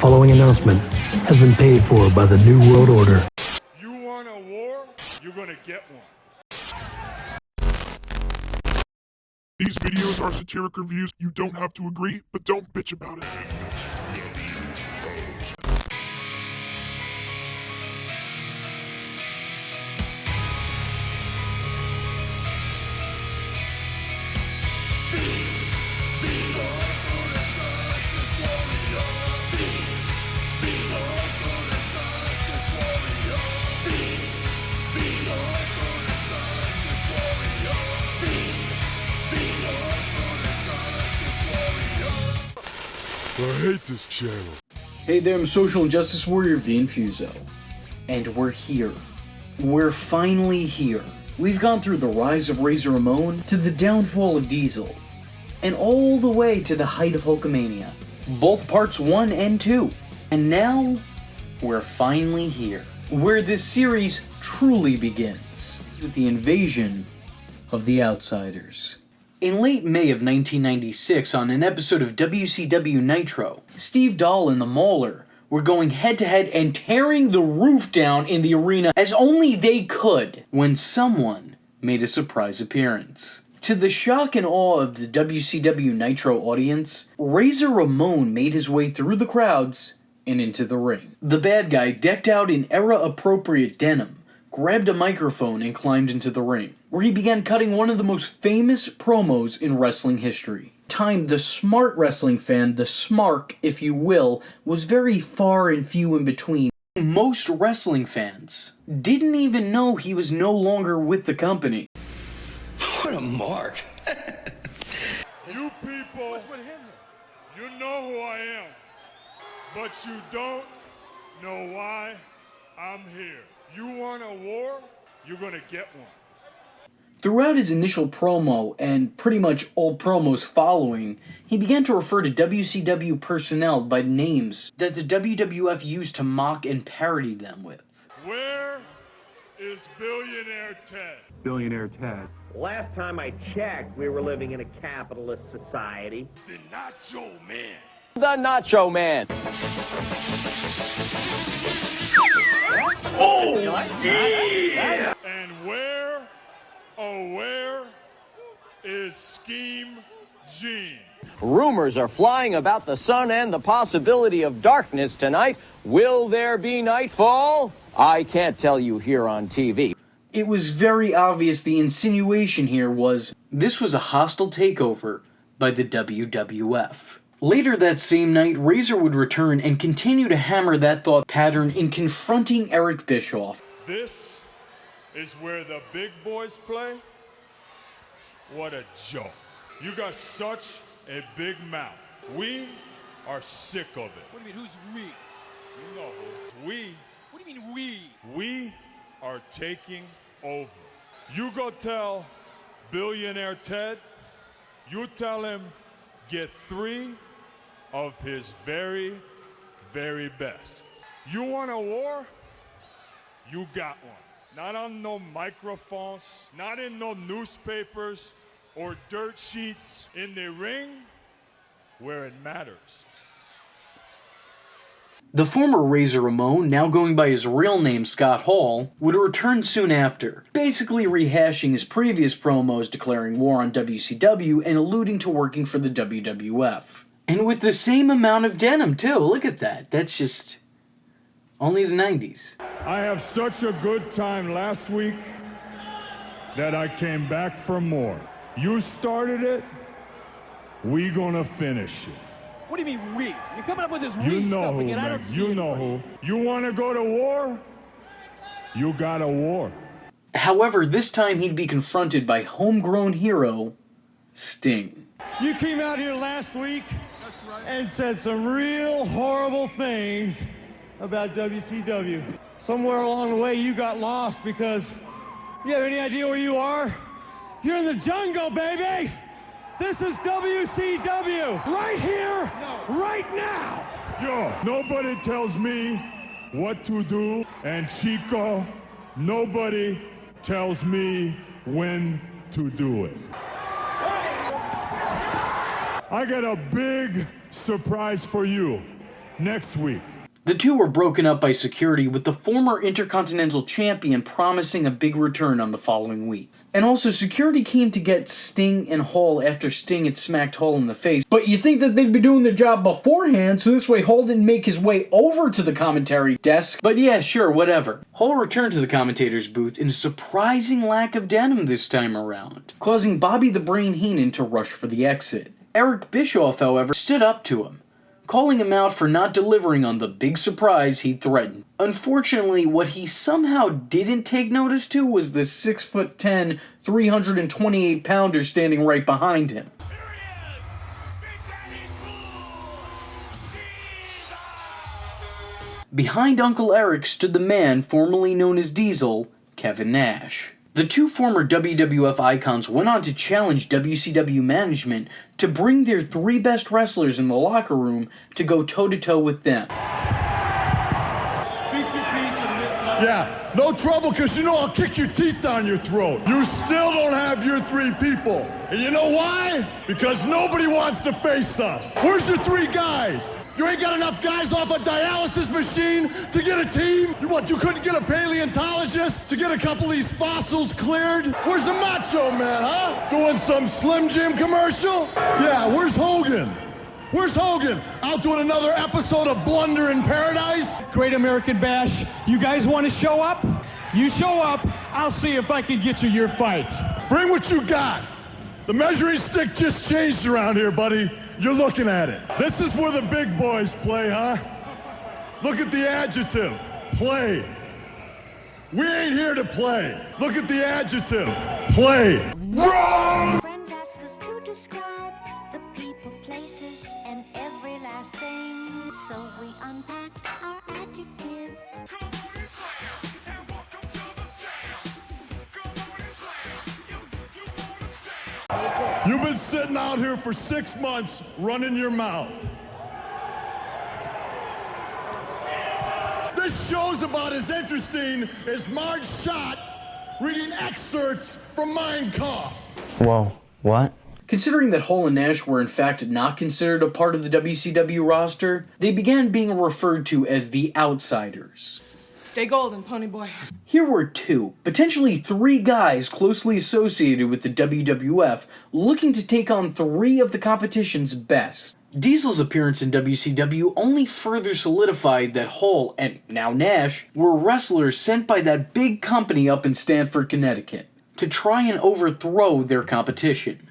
following announcement has been paid for by the New World Order. You want a war? You're gonna get one. These videos are satiric reviews. You don't have to agree, but don't bitch about it. I hate this channel. Hey there, I'm Social Injustice Warrior the Infuso. And we're here. We're finally here. We've gone through the rise of Razor Ramon to the downfall of Diesel, and all the way to the height of Hulkamania. Both parts 1 and 2. And now, we're finally here. Where this series truly begins. With the invasion of the Outsiders. In late May of 1996, on an episode of WCW Nitro, Steve Dahl and the Mauler were going head-to-head and tearing the roof down in the arena as only they could, when someone made a surprise appearance. To the shock and awe of the WCW Nitro audience, Razor Ramon made his way through the crowds and into the ring. The bad guy, decked out in era-appropriate denim, grabbed a microphone and climbed into the ring, where he began cutting one of the most famous promos in wrestling history. Time, the smart wrestling fan, the smark, if you will, was very far and few in between. Most wrestling fans didn't even know he was no longer with the company. What a mark. You people, you know who I am, but you don't know why I'm here. You want a war? You're gonna get one. Throughout his initial promo, and pretty much all promos following, he began to refer to WCW personnel by names that the WWF used to mock and parody them with. Where is Billionaire Ted? Billionaire Ted. Last time I checked, we were living in a capitalist society. The Nacho Man. The Nacho Man. Oh, yeah! And where, oh where, is Scheme Gene? Rumors are flying about the sun and the possibility of darkness tonight. Will there be nightfall? I can't tell you here on TV. It was very obvious the insinuation here was this was a hostile takeover by the WWF. Later that same night, Razor would return and continue to hammer that thought pattern in confronting Eric Bischoff. This is where the big boys play? What a joke. You got such a big mouth. We are sick of it. What do you mean, who's we? You know who. We. What do you mean, we? We are taking over. You go tell Billionaire Ted, you tell him get 3 of his very, very best. You want a war? You got one. Not on no microphones, not in no newspapers or dirt sheets. In the ring, where it matters. The former Razor Ramon, now going by his real name Scott Hall, would return soon after, basically rehashing his previous promos declaring war on WCW and alluding to working for the WWF. And with the same amount of denim too, look at that. That's just only the 90s. I have such a good time last week that I came back for more. You started it, we gonna finish it. What do you mean, we? You're coming up with this You we know stuff who, again. I man. don't see You know anybody. who. You wanna go to war? You got a war. However, this time he'd be confronted by homegrown hero, Sting. You came out here last week and said some real horrible things about WCW. Somewhere along the way you got lost because you have any idea where you are? You're in the jungle, baby! This is WCW! Right here, right now! Yo, nobody tells me what to do, and Chico, nobody tells me when to do it. I got a big surprise for you. next week. The two were broken up by security, with the former Intercontinental Champion promising a big return on the following week. And also, security came to get Sting and Hall after Sting had smacked Hall in the face. But you'd think that they'd be doing their job beforehand, so this way Hall didn't make his way over to the commentary desk. But yeah, sure, whatever. Hall returned to the commentator's booth in a surprising lack of denim this time around, causing Bobby the Brain Heenan to rush for the exit. Eric Bischoff, however, stood up to him, calling him out for not delivering on the big surprise he threatened. Unfortunately, what he somehow didn't take notice to was the 6'10", 328-pounder standing right behind him. Behind Uncle Eric stood the man formerly known as Diesel, Kevin Nash. The two former WWF icons went on to challenge WCW management to bring their three best wrestlers in the locker room to go toe-to-toe with them. Yeah, no trouble, because you know I'll kick your teeth down your throat. You still don't have your three people. And you know why? Because nobody wants to face us. Where's your three guys? You ain't got enough guys off a dialysis machine to get a team? You couldn't get a paleontologist to get a couple of these fossils cleared? Where's the Macho Man, huh? Doing some Slim Jim commercial? Yeah, where's Hogan? Where's Hogan? Out doing another episode of Blunder in Paradise? Great American Bash. You guys want to show up? You show up, I'll see if I can get you your fight. Bring what you got. The measuring stick just changed around here, buddy. You're looking at it. This is where the big boys play, huh? Look at the adjective. Play. We ain't here to play. Look at the adjective. Play. Wrong! Friends ask us to describe the people, places, and every last thing. So we unpacked our adjectives. You've been sitting out here for 6 months running your mouth. This show's about as interesting as Marge Schott reading excerpts from Mein Kampf. Whoa, what? Considering that Hall and Nash were in fact not considered a part of the WCW roster, they began being referred to as the Outsiders. Stay golden, pony boy. Here were two, potentially three guys closely associated with the WWF looking to take on three of the competition's best. Diesel's appearance in WCW only further solidified that Hall, and now Nash, were wrestlers sent by that big company up in Stamford, Connecticut, to try and overthrow their competition.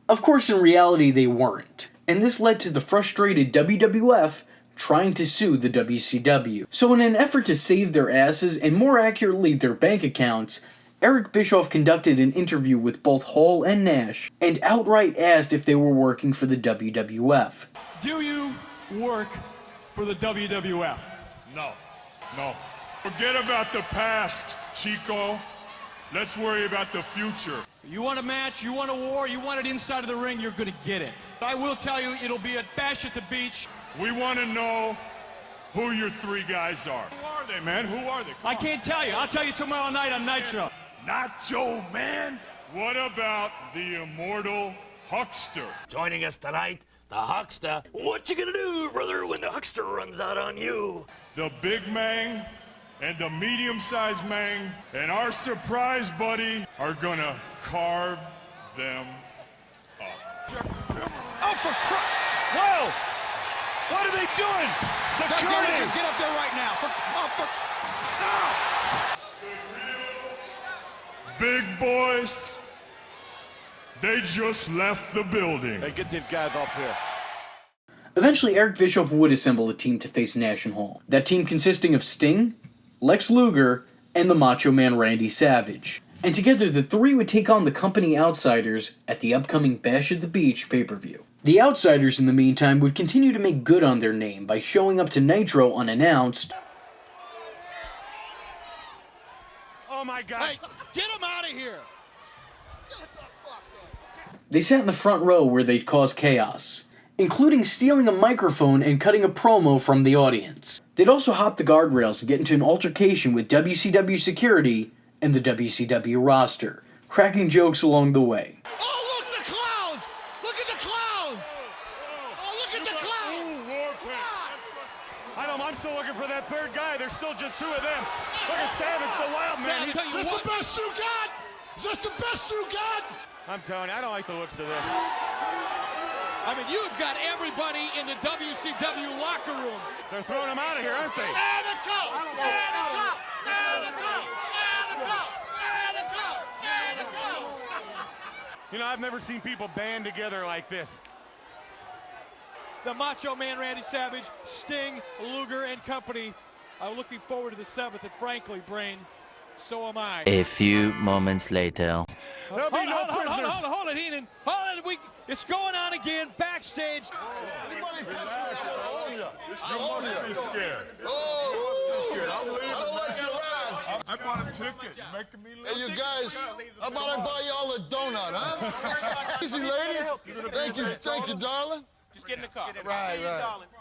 Of course, in reality, they weren't, and this led to the frustrated WWF trying to sue the WCW. So in an effort to save their asses, and more accurately their bank accounts, Eric Bischoff conducted an interview with both Hall and Nash, and outright asked if they were working for the WWF. Do you work for the WWF? No. Forget about the past, Chico. Let's worry about the future. You want a match, you want a war, you want it inside of the ring, you're gonna get it. I will tell you, it'll be a bash at the beach. We want to know who your three guys are. Who are they, man? Who are they? I can't tell you. I'll tell you tomorrow night on Nitro. Nacho Man? What about the immortal Huckster? Joining us tonight, the Huckster. What you gonna do, brother, when the Huckster runs out on you? The Big Man and the medium-sized man and our surprise buddy are gonna carve them up. Oh, for whoa! What are they doing? Security! Get up there right now! Big boys, they just left the building. Hey, get these guys off here. Eventually, Eric Bischoff would assemble a team to face Nash and Hall. That team consisting of Sting, Lex Luger, and the Macho Man Randy Savage. And together, the three would take on the company Outsiders at the upcoming Bash at the Beach pay-per-view. The Outsiders, in the meantime, would continue to make good on their name by showing up to Nitro unannounced. Oh my God! Hey, get him out of here! They sat in the front row where they'd cause chaos, including stealing a microphone and cutting a promo from the audience. They'd also hop the guardrails and get into an altercation with WCW security and the WCW roster, cracking jokes along the way. Oh, look, the clowns! Look at the clowns! Oh, look at the clowns! I'm still looking for that third guy. There's still just two of them. Look at Savage, the wild man. Is this the best you got? Is this the best you got? I'm telling you, I don't like the looks of this. I mean, you've got everybody in the WCW locker room. They're throwing him out of here, aren't they? You know, I've never seen people band together like this. The Macho Man Randy Savage, Sting, Luger, and company are looking forward to the 7th, and frankly, Brain, so am I. A few moments later. Hold it, Heenan. Hold it. It's going on again backstage. Anybody touch me? You must be scared. I don't like your eyes. I bought a ticket. You're making me look. Hey, you guys, how about I buy y'all a donut, huh? Easy, ladies. Thank you, darling. Just get in the car. Right.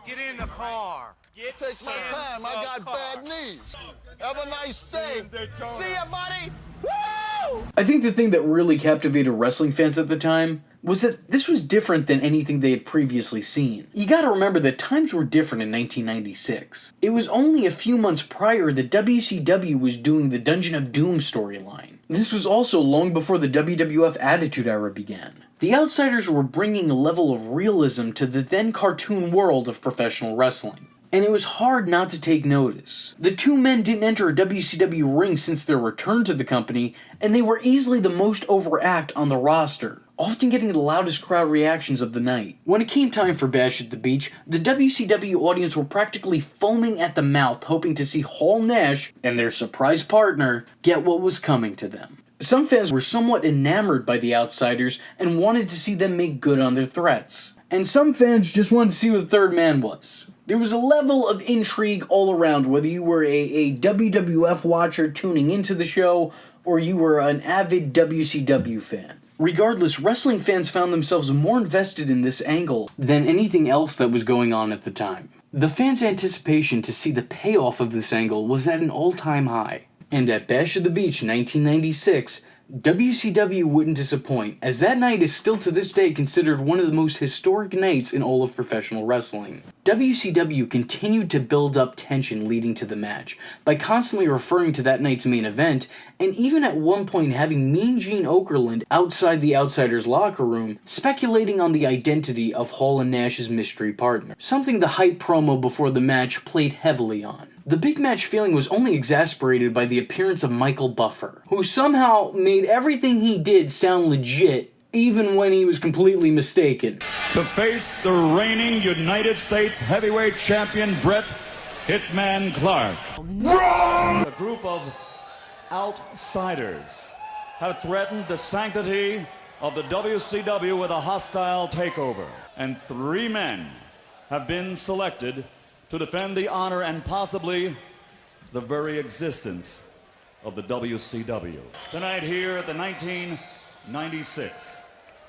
Get in the car. Take my time. I got bad knees. Have a nice day. See ya, buddy. Woo! I think the thing that really captivated wrestling fans at the time was that this was different than anything they had previously seen. You gotta remember that times were different in 1996. It was only a few months prior that WCW was doing the Dungeon of Doom storyline. This was also long before the WWF Attitude Era began. The Outsiders were bringing a level of realism to the then cartoon world of professional wrestling. And it was hard not to take notice. The two men didn't enter a WCW ring since their return to the company, and they were easily the most overact on the roster, often getting the loudest crowd reactions of the night. When it came time for Bash at the Beach, the WCW audience were practically foaming at the mouth, hoping to see Hall Nash and their surprise partner get what was coming to them. Some fans were somewhat enamored by the Outsiders and wanted to see them make good on their threats. And some fans just wanted to see what the third man was. There was a level of intrigue all around, whether you were a WWF watcher tuning into the show, or you were an avid WCW fan. Regardless, wrestling fans found themselves more invested in this angle than anything else that was going on at the time. The fans' anticipation to see the payoff of this angle was at an all-time high. And at Bash at the Beach 1996, WCW wouldn't disappoint, as that night is still to this day considered one of the most historic nights in all of professional wrestling. WCW continued to build up tension leading to the match, by constantly referring to that night's main event, and even at one point having Mean Gene Okerlund outside the Outsiders' locker room, speculating on the identity of Hall and Nash's mystery partner, something the hype promo before the match played heavily on. The big match feeling was only exacerbated by the appearance of Michael Buffer, who somehow made everything he did sound legit, even when he was completely mistaken. To face the reigning United States heavyweight champion Bret Hitman Clark. A group of outsiders have threatened the sanctity of the WCW with a hostile takeover, and 3 men have been selected to defend the honor and possibly the very existence of the WCW. Tonight here at the 1996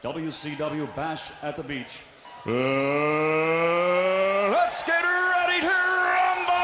WCW Bash at the Beach. Let's get ready to rumble!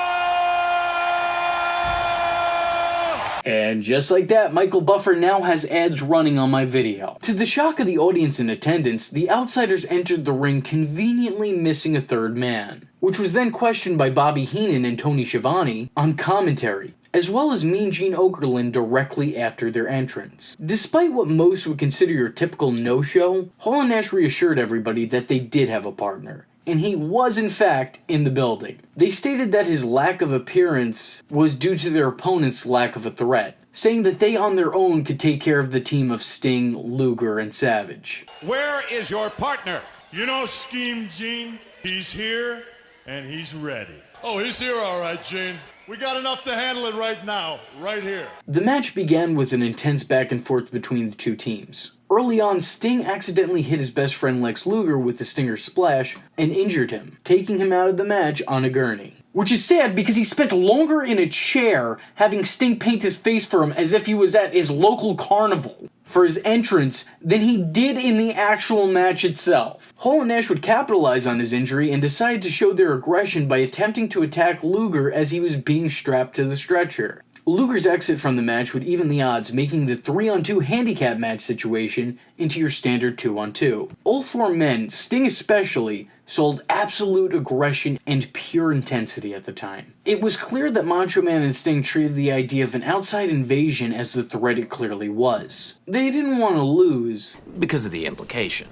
And just like that, Michael Buffer now has ads running on my video. To the shock of the audience in attendance, the Outsiders entered the ring conveniently missing a third man, which was then questioned by Bobby Heenan and Tony Schiavone on commentary, as well as Mean Gene Okerlund directly after their entrance. Despite what most would consider your typical no-show, Hall and Nash reassured everybody that they did have a partner, and he was in fact in the building. They stated that his lack of appearance was due to their opponent's lack of a threat, saying that they on their own could take care of the team of Sting, Luger, and Savage. Where is your partner? You know Scheme Gene? He's here and he's ready. Oh, he's here all right, Gene. We got enough to handle it right now, right here. The match began with an intense back and forth between the two teams. Early on, Sting accidentally hit his best friend Lex Luger with the Stinger Splash and injured him, taking him out of the match on a gurney. Which is sad because he spent longer in a chair having Sting paint his face for him as if he was at his local carnival for his entrance than he did in the actual match itself. Hall and Nash would capitalize on his injury and decided to show their aggression by attempting to attack Luger as he was being strapped to the stretcher. Luger's exit from the match would even the odds, making the 3-on-2 handicap match situation into your standard 2-on-2. All four men, Sting especially, sold absolute aggression and pure intensity at the time. It was clear that Macho Man and Sting treated the idea of an outside invasion as the threat it clearly was. They didn't want to lose. Because of the implication.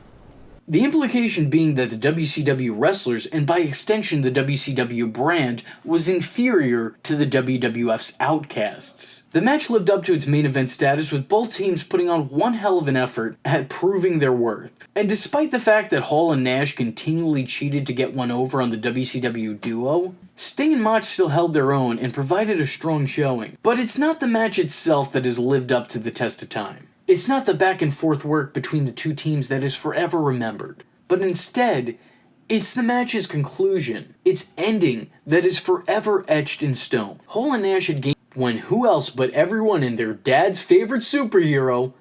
The implication being that the WCW wrestlers, and by extension the WCW brand, was inferior to the WWF's outcasts. The match lived up to its main event status, with both teams putting on one hell of an effort at proving their worth. And despite the fact that Hall and Nash continually cheated to get one over on the WCW duo, Sting and Mach still held their own and provided a strong showing. But it's not the match itself that has lived up to the test of time. It's not the back and forth work between the two teams that is forever remembered, but instead, it's the match's conclusion, its ending, that is forever etched in stone. Hall and Nash had gained when who else but everyone and their dad's favorite superhero,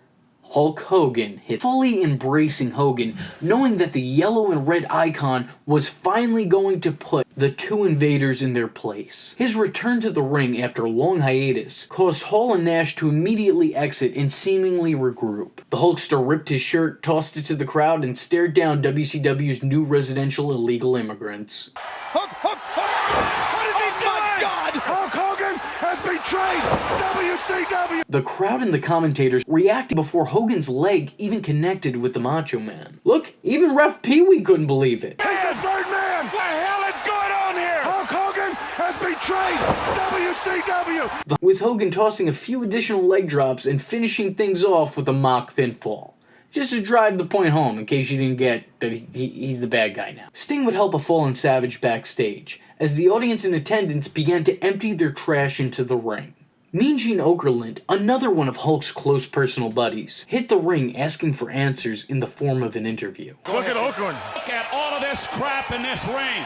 Hulk Hogan, hit, fully embracing Hogan, knowing that the yellow and red icon was finally going to put the two invaders in their place. His return to the ring after a long hiatus caused Hall and Nash to immediately exit and seemingly regroup. The Hulkster ripped his shirt, tossed it to the crowd, and stared down WCW's new residential illegal immigrants. Hook! What is he doing? My God! Hulk Hogan has betrayed WCW! The crowd and the commentators reacted before Hogan's leg even connected with the Macho Man. Look, even Ref Pee Wee couldn't believe it. He's the third man! What the hell is going on here? Hulk Hogan has betrayed WCW! With Hogan tossing a few additional leg drops and finishing things off with a mock pinfall. Just to drive the point home, in case you didn't get that he's the bad guy now. Sting would help a fallen Savage backstage, as the audience in attendance began to empty their trash into the ring. Mean Gene Okerlund, another one of Hulk's close personal buddies, hit the ring asking for answers in the form of an interview. Look at Okerlund. Look at all of this crap in this ring.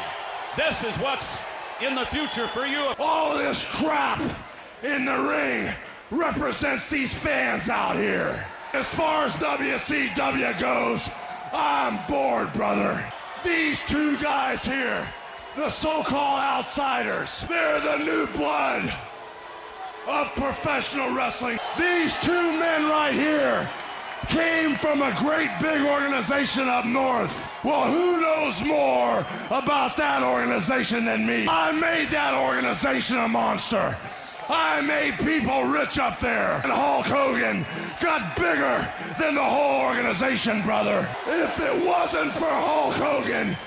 This is what's in the future for you. All this crap in the ring represents these fans out here. As far as WCW goes, I'm bored, brother. These two guys here, the so-called outsiders, they're the new blood of professional wrestling. These two men right here came from a great big organization up north. Well, who knows more about that organization than me? I made that organization a monster. I made people rich up there. And Hulk Hogan got bigger than the whole organization, brother. If it wasn't for Hulk Hogan,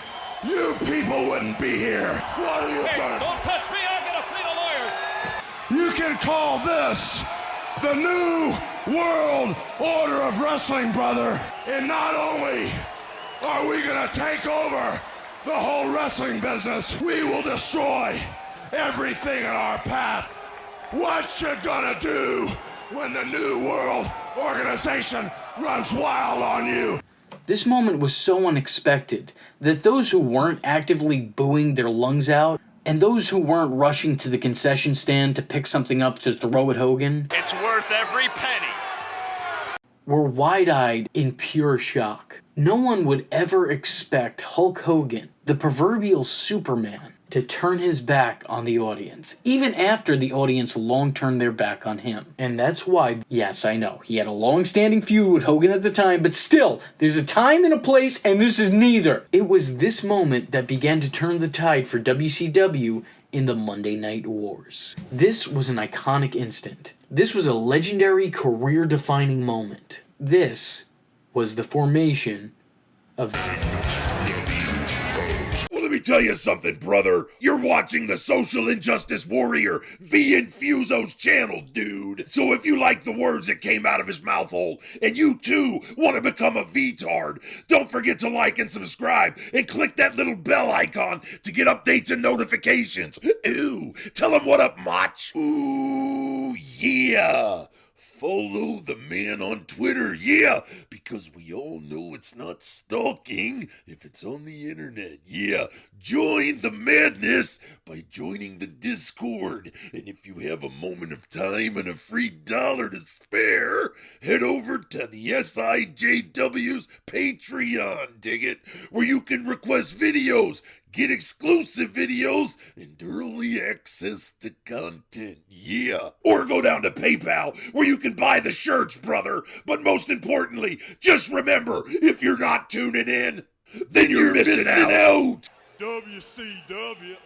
you people wouldn't be here. What are you gonna... Don't touch me, I'm gonna fleet of lawyers. You can call this the new world order of wrestling, brother. And not only are we gonna take over the whole wrestling business, we will destroy everything in our path. What you gonna do when the New World Organization runs wild on you? This moment was so unexpected that those who weren't actively booing their lungs out, and those who weren't rushing to the concession stand to pick something up to throw at Hogan, It's worth every penny. were wide-eyed in pure shock. No one would ever expect Hulk Hogan, the proverbial Superman, to turn his back on the audience, even after the audience long turned their back on him. And that's why, yes, I know, he had a long-standing feud with Hogan at the time, but still, there's a time and a place, and this is neither. It was this moment that began to turn the tide for WCW in the Monday Night Wars. This was an iconic instant. This was a legendary, career-defining moment. This was the formation of... Let me tell you something, brother. You're watching the Social Injustice Warrior, V Infuso's channel, dude. So if you like the words that came out of his mouth hole, and you too want to become a V-tard, don't forget to like and subscribe, and click that little bell icon to get updates and notifications. Ooh, tell him what up, Mach. Ooh, yeah. Follow the man on Twitter, yeah, because we all know it's not stalking if it's on the internet, yeah. Join the madness by joining the Discord, and if you have a moment of time and a free $1 to spare, head over to the SIJW's Patreon, dig it, where you can request videos, get exclusive videos, and early access to content. Yeah. Or go down to PayPal where you can buy the shirts, brother. But most importantly, just remember, if you're not tuning in, then you're missing out. WCW.